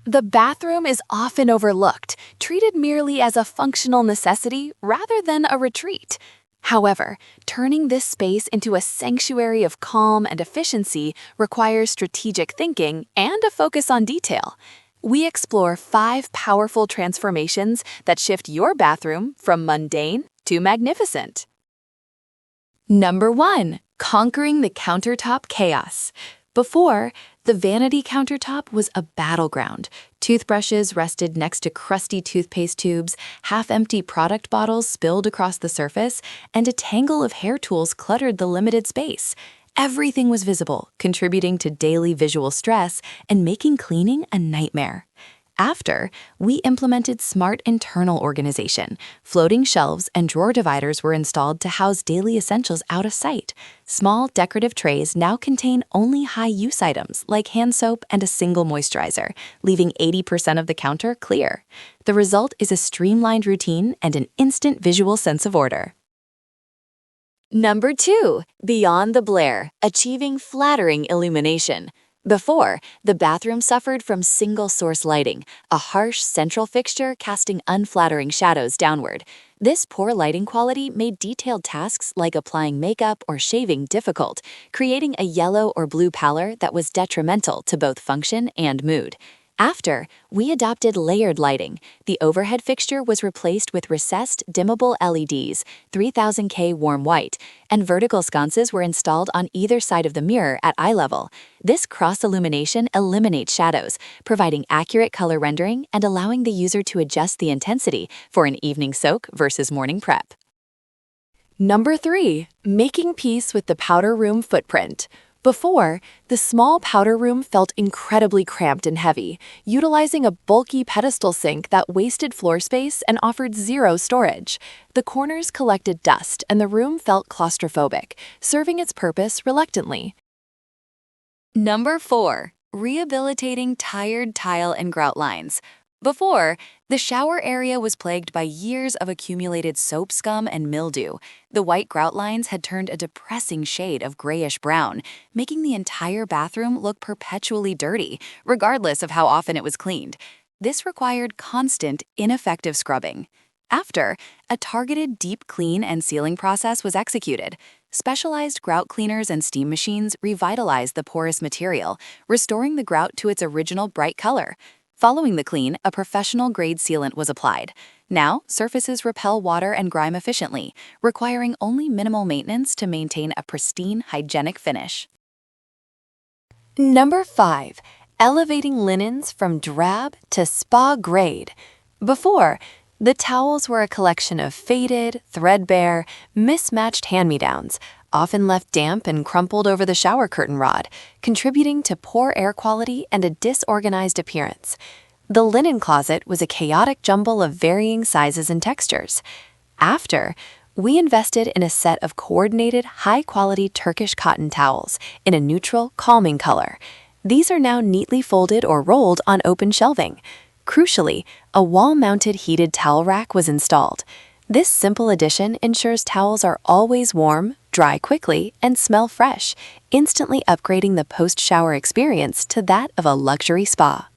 The bathroom is often overlooked, treated merely as a functional necessity rather than a retreat. However, turning this space into a sanctuary of calm and efficiency requires strategic thinking and a focus on detail. We explore 5 powerful transformations that shift your bathroom from mundane to magnificent. Number 1. Conquering the countertop chaos. Before, the vanity countertop was a battleground. Toothbrushes rested next to crusty toothpaste tubes, half-empty product bottles spilled across the surface, and a tangle of hair tools cluttered the limited space. Everything was visible, contributing to daily visual stress and making cleaning a nightmare. After, we implemented smart internal organization. Floating shelves and drawer dividers were installed to house daily essentials out of sight. Small decorative trays now contain only high-use items like hand soap and a single moisturizer, leaving 80% of the counter clear. The result is a streamlined routine and an instant visual sense of order. Number 2. Beyond the blare, achieving flattering illumination. Before, the bathroom suffered from single-source lighting, a harsh central fixture casting unflattering shadows downward. This poor lighting quality made detailed tasks like applying makeup or shaving difficult, creating a yellow or blue pallor that was detrimental to both function and mood. After, we adopted layered lighting. The overhead fixture was replaced with recessed, dimmable LEDs, 3000K warm white, and vertical sconces were installed on either side of the mirror at eye level. This cross-illumination eliminates shadows, providing accurate color rendering and allowing the user to adjust the intensity for an evening soak versus morning prep. Number 3. Making peace with the powder room footprint. Before, the small powder room felt incredibly cramped and heavy, utilizing a bulky pedestal sink that wasted floor space and offered zero storage. The corners collected dust and the room felt claustrophobic, serving its purpose reluctantly. Number 4. Rehabilitating tired tile and grout lines. Before, the shower area was plagued by years of accumulated soap scum and mildew. The white grout lines had turned a depressing shade of grayish-brown, making the entire bathroom look perpetually dirty, regardless of how often it was cleaned. This required constant, ineffective scrubbing. After, a targeted deep clean and sealing process was executed. Specialized grout cleaners and steam machines revitalized the porous material, restoring the grout to its original bright color. Following the clean, a professional-grade sealant was applied. Now, surfaces repel water and grime efficiently, requiring only minimal maintenance to maintain a pristine, hygienic finish. Number 5. Elevating linens from drab to spa-grade. Before, the towels were a collection of faded, threadbare, mismatched hand-me-downs, often left damp and crumpled over the shower curtain rod, contributing to poor air quality and a disorganized appearance. The linen closet was a chaotic jumble of varying sizes and textures. After, we invested in a set of coordinated, high-quality Turkish cotton towels in a neutral, calming color. These are now neatly folded or rolled on open shelving. Crucially, a wall-mounted heated towel rack was installed. This simple addition ensures towels are always warm, dry quickly, and smell fresh, instantly upgrading the post-shower experience to that of a luxury spa.